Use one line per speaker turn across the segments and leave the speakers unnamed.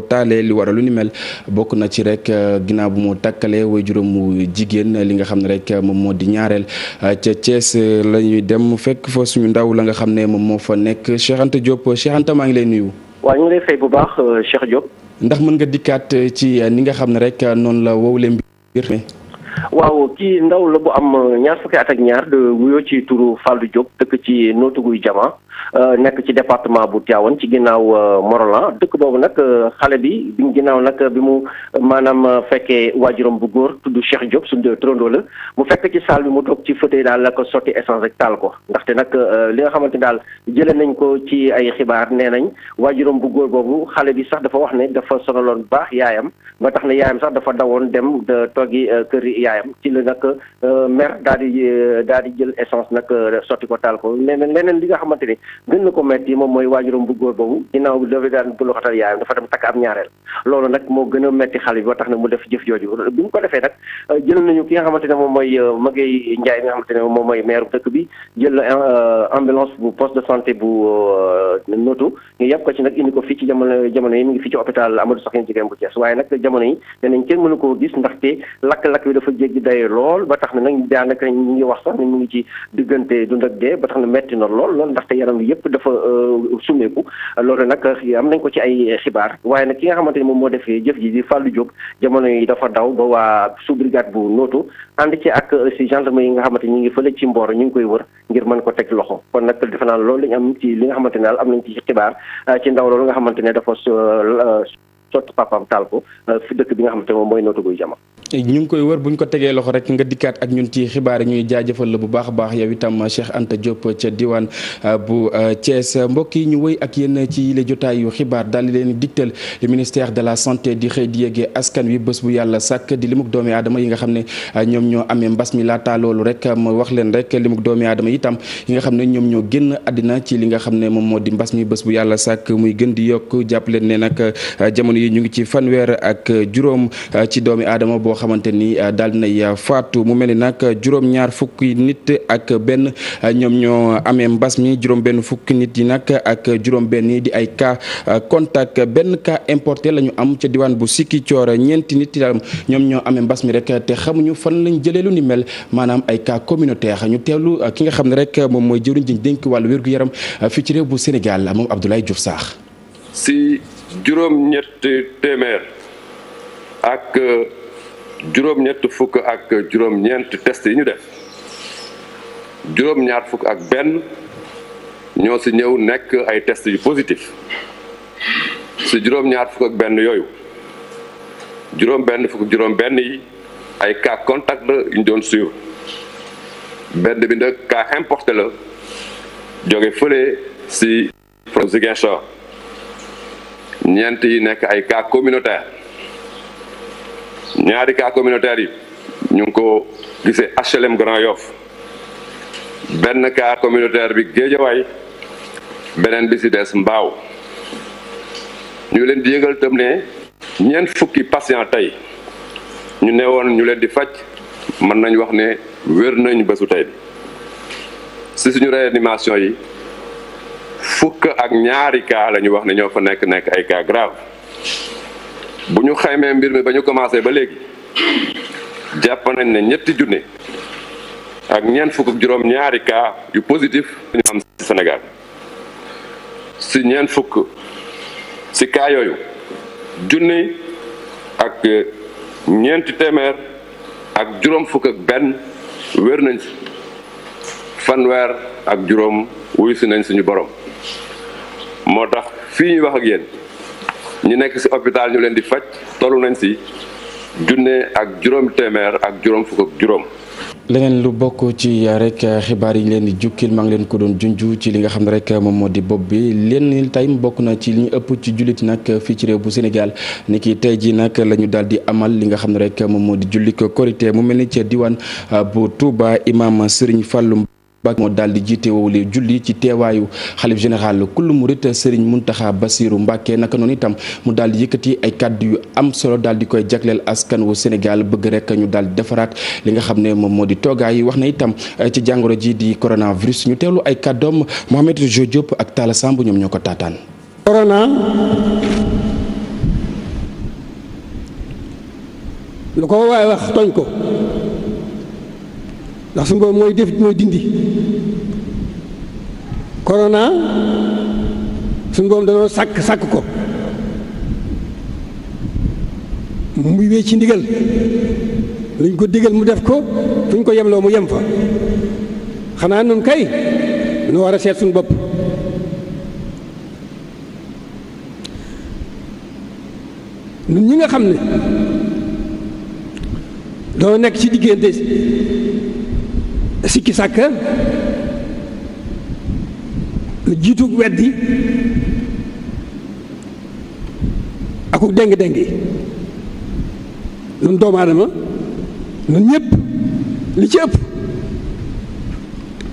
taale li waral lu ni mel bokk na ci rek ginnaaw bu mu takkalee waajuram mu jigéen li nga xam ne rek moom moo di ñaareel ca Thiès la ñuy dem fekk fa suñu ndaw la nga xam ne moom moo fa nekk Cheikh Anta Diop Cheikh Anta maa ngi lay nuyu.
waaw ñu ngi lay fay bu baax Cheikh Diop.
ndax mën nga dikkaat ci ni nga xam ne rek noonu la wowule mbir mi.
waaw kii ndaw la bu am ñaar fukki at ak ñaar de wuyoo ci turu Fallou Diop dëkk ci Nottoguy Jama nekk ci département bu Tivaouane ci ginnaaw Morolan dëkk boobu nag xale bi ginnaaw nag bi mu maanaam fekkee waajuram bu góor tudd Cheikh Diop suñu turandoo la mu fekk ci salle bi mu toog ci fauteuil daal la ko sotti essence rek taal ko ndaxte nag li nga xamante daal jëlee nañ ko ci ay xibaar nee nañ waajuram bu góor boobu xale bi sax dafa wax ne dafa sonaloon bu baax yaayam ba tax ne yaayam sax dafa dawoon dem toogi kër yaayam ci la nag mer daal di jël essence nag sotti ko taal ko leneen li nga xamante ni gën na ko metti moom mooy waajuram bu góor boobu ginnaaw bi dafa daan bu loxatal yaayam dafa dem takk ab ñaareel loolu nag moo gën a metti xale bi ba tax na mu def jëf jooju bi mu ko defee nag jël nañu ki nga xamante ne moom mooy Maguette Ndiaye mi nga xamante ne moom mooy maire dëkk bi jël ambulance bu poste de santé bu Notto ñu yàpp ko ci nag indi ko fii ci jamono yi mi ngi fii ci hôpital Amadou Sakhir Ndiéguène bu Thiès waaye nag jamono yi nee nañ kenn mënu koo gis ndaxte lakk-lakk bi dafa jéggi day lool ba tax na nag daanaka ñu ngi wax sax ne mu ngi ci diggante dund ak dee ba tax na metti na lool ndaxte yaram bi yëpp dafa sumeeku loolu nag am nañ ko ci ay xibaar waaye nag ki nga xamante ni moom moo defee jëf ji di Fallou Diop jamono yi dafa daw ba waa sous brigade bu Notto ànd ci ak si gendarmerie yi nga xamante ñu ngi fële ci Mboro ñu ngi koy wër ngir mën ko teg loxo kon nag defe naa loolu lañ am ci li nga xamante ne daal am nañ ci xibaar ci ndaw loolu nga xamante ne dafa sotti papaam taal ko fi dëkk bi nga xamante ne moom mooy Nottoguy Jama.
ñu ngi koy wër bu ñu ko tegee loxo rek nga dikkaat ak ñun ci xibaar yi ñuy jaajëfal la bu baax a baax yow itam Cheikh Anta Diop ca diwaan bu Thiès mbokk yi ñu wëy ak yéen ci yile jotaayu xibaar daal di leen digtal le ministère de la santé di xëy di yeggee askan wi bés bu yàlla sàkk di limuk doomi aadama yi nga xam ne ñoom ñoo amee mbas mi laata loolu rek ma wax leen rek limuk doomi aadama itam yi nga xam ne ñoom ñoo génn àddina ci li nga xam ne moom moo di mbas mi bés bu yàlla sàkk muy gën di yokk jàpp leen ne nag jamono yi ñu ngi ci fanweer ak juróom ci doomi aadama boo xamante ni daal nay faatu mu mel ni nag juróom-ñaar fukki nit ak benn ñoom ñoo amee mbas mi juróom-benn fukki nit yi nag ak juróom-benn yi di ay cas contact benn cas importé la ñu am ca diwaan bu Sikicoor ñeenti nit yi ñoom ñoo amee mbas mi rek te xamuñu fan lañ jëlee lu ni mel maanaam ay cas communautaire ñu teewlu ki nga xam ne rek moom mooy jëwriñ ji dénk wàllu wér-gu-yaram fii ci réew bu Sénégal moom Abdoulaye Diouf Sarr.
si juróom-ñetti téeméer ak juróom-ñett fukk ak juróom-ñeent test yi ñu def juróom-ñaar fukk ak benn ñoo si ñëw nekk ay test yu positif si juróom-ñaar fukk ak benn yooyu juróom-benn fukk ak juróom-benn yi ay cas contact la yu ñu doon suivre benn bi nag cas importé la jóge fële si Ziguinchor ñeent yi nekk ay cas communautaire ñaari cas communautaire yi ñu ngi ko gisee HLM Grand Yoff benn cas communautaire bi Géejawaay beneen bi ci des Mbaaw ñu leen di yëgal tam ne ñeent fukki patient tey ñu ne woon ñu leen di faj mën nañ wax ne wér nañ bésu tey bi ci suñu réanimation yi fukk ak ñaari cas la ñu wax ne ñoo fa nekk ay cas grave bu ñu xaymee mbir mi ba ñu commencé ba léegi jàpp nañ ne ñetti junne ak ñeent fukk ak juróom ñaari cas yu positif ñu am ci Sénégal si ñeent fukk si cas yooyu junne ak ñeenti téeméer ak juróom fukk ak benn wér nañ si fanweer ak juróom wuyu si nañ suñu borom moo tax fii ñuy wax ak yéen ñi nekk ci hôpital ñu leen di faj tollu nañ ci junne ak juróom téeméer ak juróom fukk ak juróom.
leneen lu bokk ci rek xibaar yi leen di jukkil maa ngi leen ko doon junju ci li nga xam ne rek moom moo di bopp bi leen tey bokk na ci li ñu ëpp ci jullit nag fii ci réew bu Sénégal ni ki tey ji nag la ñu daal di amal li nga xam ne rek moom moo di jullik korité mu mel ni ci diwaan bu Touba imam Serigne Fallou Mbacke moo daal di jiite woowule julli ci teewaayu xalif général kullu murit Serigne Mountakha Bassirou Mbacke naka noonu itam mu daal di yëkkati ay kàddu yu am solo daal di koy jagleel askan wu Sénégal bëgg rek ñu daal di defaraat li nga xam ne moom moo di toogaay yi wax na itam ci jàngoro ji di coronavirus ñu teewlu ay kàddoom Mohamed Jo Diop ak Talla Samb ñoom ñoo ko taataan.
corona lu ko waaye wax tooñ ko ndax suñu boobu mooy def mooy dindi corona suñu boobu dañoo sàkk ko muy wéy ci ndigal luñ ko digal mu def ko fu ñu ko yemloo mu yem fa xanaa nun kay nu war a seet suñu bopp nun ñi nga xam ne doo nekk ci diggante sikki sàkka lu jiitu weddi aku déng-déng nun doomu aadama nun ñëpp li ci ëpp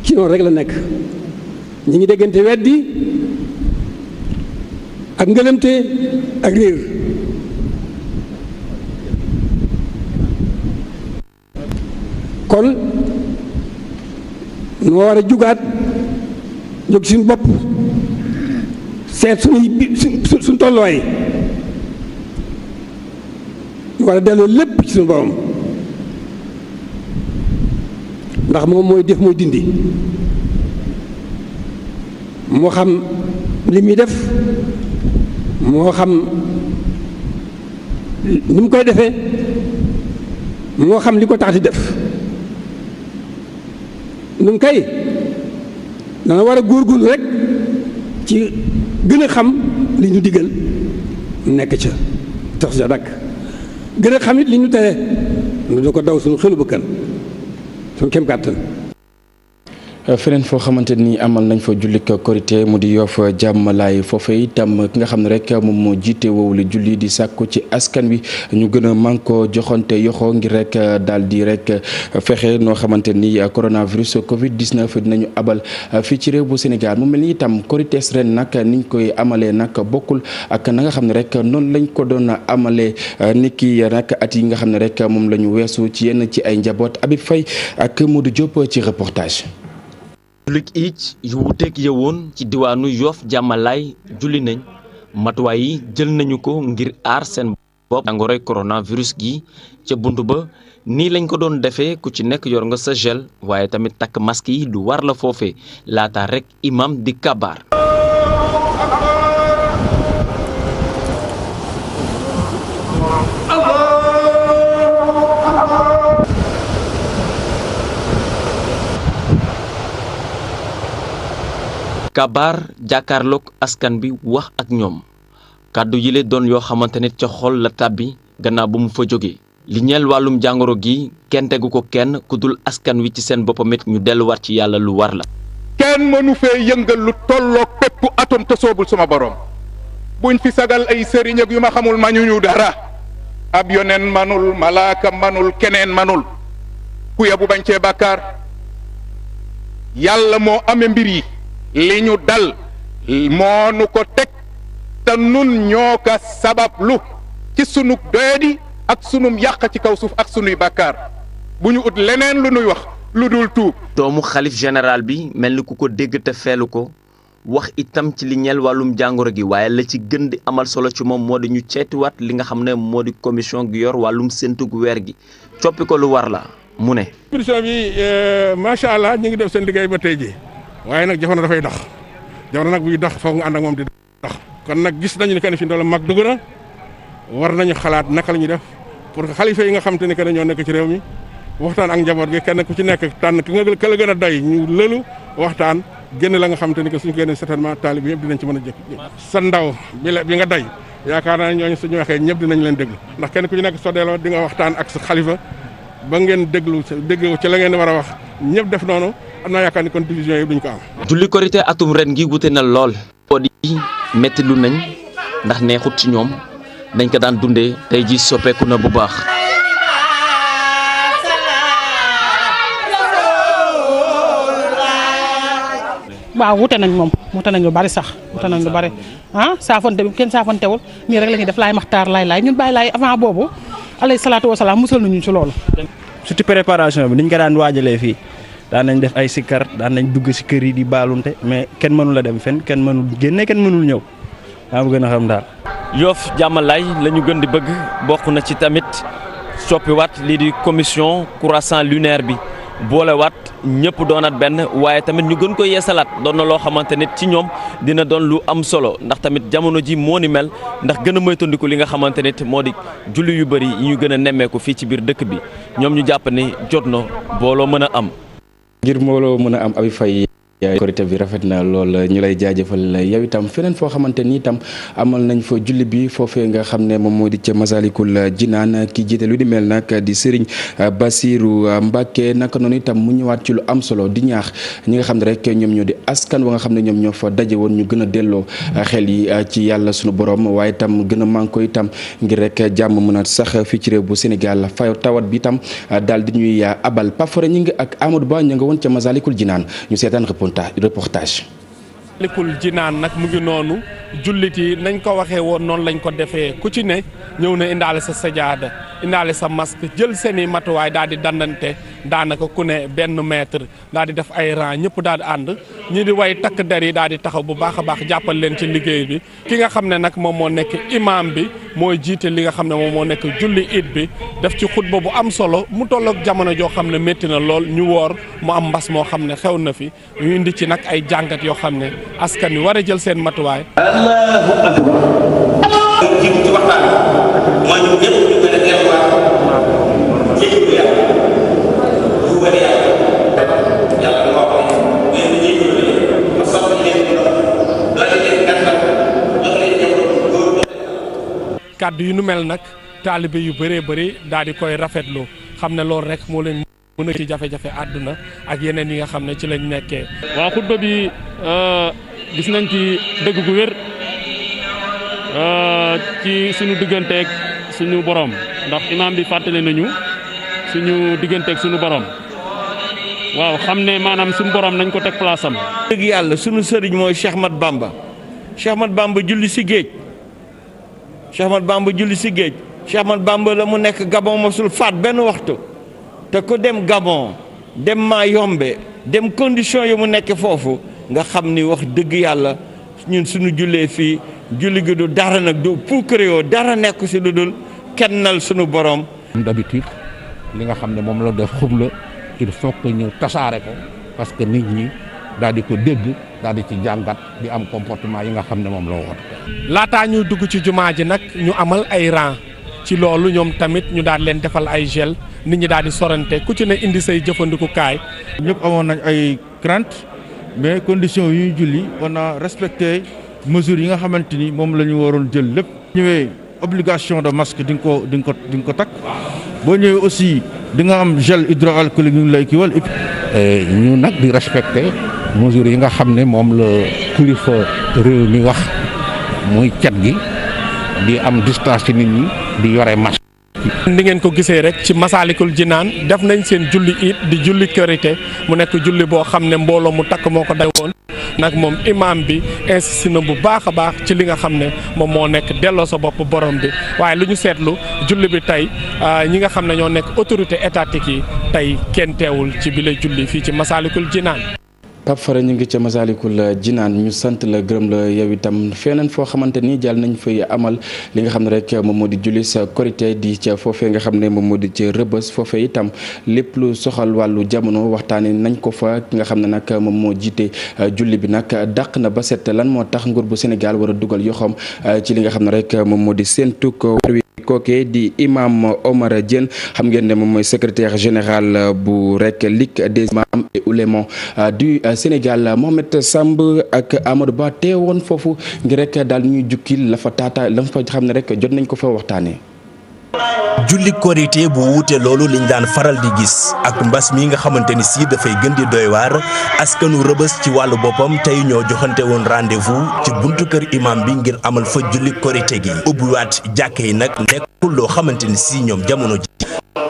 ci noonu rek la nekk ñi ngi déggante weddi ak ngëlëmte ak réer kon noo war a jugaat jóg suñu bopp seet suñu tolluwaay ñu war a delloo lépp ci suñu borom ndax moom mooy def mooy dindi moo xam li muy def moo xam ni mu koy defee moo xam li ko tax di def nun kay dana war a góorgóorlu rek ci gën a xam li ñu digal nekk ca tax sa dakk gën a xam it li ñu tere nu du ko daw suñu xelu bëkkan suñu kem kàttan
feneen foo xamante ni amal nañ fa jullik korité mu di Yoff jàmmalaay foofe itam ki nga xam ne rek moom moo jiite woowule julli di sàkku ci askan wi ñu gën a mànkoo joxante yoxo ngir rek daal di rek fexe noo xamante ni coronavirus Covid 19 dinañu abal fii ci réew bu Sénégal mu mel ni itam korité ren nag niñ koy amalee nag bokkul ak na nga xam ne rek noonu lañ ko doon amalee niki nag at yi nga xam ne rek moom la ñu weesu ci yenn ci ay njaboot Habib Faye ak Modou Diop ci reportage.
jullit it yu wuteeg yewoon ci diwaanu Yoff jàmmalaay julli nañ matuwaay yi jël nañu ko ngir aar seen bopp jàngoroy coronavirus gi ca buntu ba nii lañ ko doon defee ku ci nekk yor nga sa gel waaye tamit takk masque yi du war la foofee laata rek imam di kabaar. kabaar jàkkaarloog askan bi wax ak ñoom kàddu yi le doon yoo xamante ne ca xol la tàbbi gannaaw ba mu fa jógee li ñeel wàllum jàngoro gi kenn tegu ko kenn ku dul askan wi ci seen boppam it ñu delluwaat ci yàlla lu war la.
kenn mënu fee yëngal lu tolloog péppu atom te soobul suma borom buñ fi sagal ay sëriñ ak yu ma xamul mañuñu dara ab yoneen manul malaaka manul keneen manul ku yabu bañ cee bàkkaar yàlla moo amee mbir yi. li ñu dal moo nu ko teg te nun ñoo ka sabablu ci sunu doyadi ak sunum yàq ci kaw suuf ak sunuy bàkkaar bu ñu ut leneen lu nuy wax lu dul tuub.
doomu xalif général bi mel ni ku ko dégg te feelu ko wax itam ci li ñeel wàllum jàngoro gi waaye la ci gën di amal solo ci moom moo di ñu ceetiwaat li nga xam ne moo di commission gi yor wàllum séntu gu weer gi coppi ko lu war la mu ne.
commission bi macha allah ñu ngi def seen liggéey ba tey ji waaye nag jamono dafay dox jamono nag buy dox foog nga ànd ak moom di dox kon nag gis nañu ne que fi ndola mag dugg na war nañu xalaat naka la ñuy def pour que xalifa yi nga xam te ne que ñoo nekk ci réew mi waxtaan ak njaboot gi kenn ku ci nekk tànn ki nga la gën a doy ñu lëlu waxtaan génn la nga xam te ne que suñu génne certainement taalib yëpp dinañ ci mën a jëkk sa ndaw bi nga doy yaakaar naa ñooñu suñu waxee ñëpp dinañ leen déglu ndax kenn ku ci nekk soo delloo di nga waxtaan ak sa xalifa ba ngeen déglu ci la ngeen war a wax ñëpp def noonu am naa yaakaar ni kon division yi duñ ko am.
julli korité atum ren gi wute na lool. di métti lu nañ ndax neexut ci ñoom dañ ko daan dundee tey ji soppeeku na bu baax.
waaw wute nañ moom wute nañ lu bari sax wute nañ lu bari saafante kenn saafantewul nii rek la ñuy def laay maxtaar laay ñun bàyyi laay avant boobu alayhi salaatu wasalaam musal nañu ci loolu.
surtout préparation bi niñ ko daan waajalee fii. daan nañ def ay sikkar daan nañ dugg si kër yi di baalunte mais kenn mënul a dem fenn kenn mënul génne kenn mënul ñëw daa ma gën a xam daal.
Yoff jàmmalaay la ñu gën di bëgg bokk na ci tamit soppiwaat lii di commission croissant lunaire bi boolewaat ñëpp doonaat benn waaye tamit ñu gën ko yeesalaat doon na loo xamante ne ci ñoom dina doon lu am solo ndax tamit jamono ji moo ni mel ndax gën a moytandiku li nga xamante ne moo di julli yu bëri yi ñu gën a nemmeeku fii ci biir dëkk bi ñoom ñu jàpp ni jot na booloo mën a am.
ngir mbooloo mën a am Abi Faye korité bi rafet na lool ñu lay jaajëfal yow itam feneen foo xamante ni itam amal nañ fa julli bi foofee nga xam ne moom moo di ca Masalikul Jinaan ki jiite lu di mel nag di Serigne Bassirou Mbacké naka noonu itam mu ñëwaat ci lu am solo di ñaax ñi nga xam ne rek ñoom ñoo di askan wa nga xam ne ñoom ñoo fa daje woon ñu gën a delloo xel yi ci yàlla sunu borom waaye itam gën a manko itam ngir rek jàmm mën a sax fii ci réew bu Sénégal fa tawat bi itam daal di ñuy abal Pafara ñi ngi ak Amadou Ba ña nga woon ca Masalikul Jinaan ñu seetaan reportage.
Masalikul Jinaan nag mu ngi noonu jullit yi nañ ko waxee woon noonu lañ ko defee ku ci ne ñëw na indaale sa sajaada indaale sa masque jël seeni matuwaay daal di dandante daanaka ku ne benn mètre daal di def ay rang ñëpp daal di ànd ñi di way takk der yi daal di taxaw bu baax a baax jàppal leen ci liggéey bi ki nga xam ne nag moom moo nekk imam bi mooy jiite li nga xam ne moom moo nekk julli it bi def ci xutba bu am solo mu tolloog jamono joo xam ne métti na lool ñu woor mu am mbas moo xam ne xew na fi ñu indi ci nag ay jàngat yoo xam ne askan wi war a jël seen matuwaay.
Allahu akbar. jiitu ci waxtaan mooy ñun ñëpp ñu gën a delluwaat jégalu yàlla bu wëree yàlla moo ko mais ñu jégalu ma soxla leen doole leen gàttal doole leen góor.
kàddu yu nu mel nag taalibe yu bëree bëri daal di koy rafetlu xam ne loolu rek moo leen mën a ci jafe-jafe àdduna ak yeneen yi nga xam ne ci lañ nekkee.
waa xutba bi gis nañ ci dëgg gu wér ci suñu digganteeg suñu borom ndax imaam bi fàttali nañu suñu digganteeg suñu borom waaw xam ne maanaam suñu borom nañ ko teg place am.
dëgg yàlla suñu sëriñ mooy Cheikh Ahmad Bamba Cheikh Ahmad Bamba julli si géej Cheikh Ahmad Bamba julli si géej Cheikh Ahmad Bamba la mu nekk Gabon mosul faat benn waxtu te ku dem Gabon dem Mayombe dem condition yi mu nekk foofu nga xam ni wax dëgg yàlla ñun suñu jullee fii julli gi du dara nag du puukaréewoo dara nekk si lu dul kennal suñu borom.
d'habitude li nga xam ne moom la def xubla il faut que ñu tasaare ko parce que nit ñi daal di ko dégg daal di ci jàngat di am comportement yi nga xam ne moom la woon.
laataa ñuy dugg ci jumaa ji nag ñu amal ay rang ci loolu ñoom tamit ñu daal leen defal ay gel nit ñi daal di sorante ku ci ne indi say jëfandikukaay.
ñëpp amoon nañ ay crainte mais conditions yi ñuy julli on a respecté mesures yi nga xamante ni moom la ñu waroon jël lépp. ñëwee obligation de masque di nga ko takk boo ñëwee aussi di nga am gel hydroalcoolique ñu ngi lay kiiwal.
ñu nag di respecté mesures yi nga xam ne moom la kilifa réew mi wax muy cet gi di am distance ci nit ñi di yore masque.
ni ngeen ko gisee rek ci Masalikul Jinaan def nañ seen julli it di julli korité mu nekk julli boo xam ne mbooloo mu takk moo ko day woon nag moom imam bi insisté na bu baax a baax ci li nga xam ne moom moo nekk delloo sa bopp borom bi waaye lu ñu seetlu julli bi tey ñi nga xam ne ñoo nekk autorité étatique yi tey kenn teewul ci bile julli fii ci Masalikul Jinaan.
Pape Fara ñu ngi ca Masalikul Jinaan ñu sant la gërëm la yow itam feneen foo xamante ni jàll nañ fay amal li nga xam ne rek moom moo di julli sa korité di ca foofee nga xam ne moom moo di ca Rëbës foofee itam lépp lu soxal wàllu jamono waxtaane nañ ko fa ki nga xam ne nag moom moo jiite julli bi nag dàq na ba set lan moo tax nguur bu Sénégal war a dugal yoxoom ci li nga xam ne rek moom moo di seen tukk kooke di imam Omar Diène xam ngeen ne moom mooy secrétaire général bu rek Ligue des imams et oulémas du Sénégal Mohamed Samb ak Amadou Ba teewoon foofu ngir rek daal ñuy jukkil la fa xam ne rek jot nañ ko fa waxtaanee.
julli korité bu wuute loolu liñ daan faral di gis ak mbas mi nga xamante ni si dafay gën di doy waar askanu Rëbës ci wàllu boppam tey ñoo joxante woon rendez-vous ci buntu kër imam bi ngir amal fa julli korité gi ubbiwaat jàkk yi nag nekkul loo xamante ni si ñoom jamono ji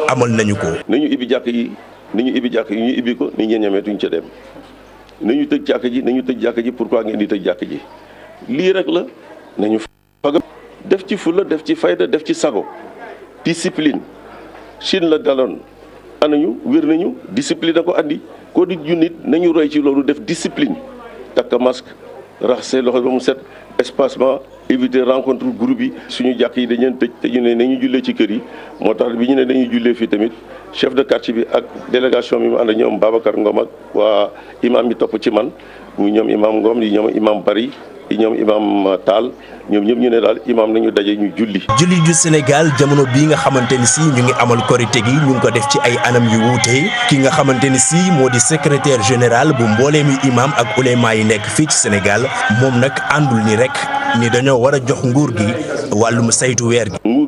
amal nañu ko.
nañu ibbi jàkk yi ñu ibbi ko ni ngeen ñemeetuñ ca dem nañu tëj jàkk ji pourquoi ngeen di tëj jàkk ji lii rek la nañu faga def ci fulla def ci fayda def ci sago. discipline Chine la daloon anañu wér nañu discipline da ko andi ko di junit nañu roy ci loolu def discipline takk masque raxasee loxo ba mu set espacement éviter rencontre groupe yi. suñu jàkk yi dañ leen tëj te ñu ne nañu jullee ci kër yi moo tax bi ñu ne dañuy jullee fii tamit chef de quartier bi ak délégation bi mu ànd ñoom Babacar Ngom ak waa imam yi topp ci man muy ñoom imam Ngom yi ñoom imam Bari yi ñoom imam Tall ñoom ñëpp ñu ne daal imam nañu daje ñu julli.
julli ju Sénégal jamono bii nga xamante ni si ñu ngi amal korite gi ñu ngi ko def ci ay anam yu wuute ki nga xamante ni si moo di secrétaire général bu mbooleemi imam ak ulema yi nekk fii ci Sénégal moom nag àndul ni rek ni dañoo war a jox nguur gi wàllum saytu weer gi.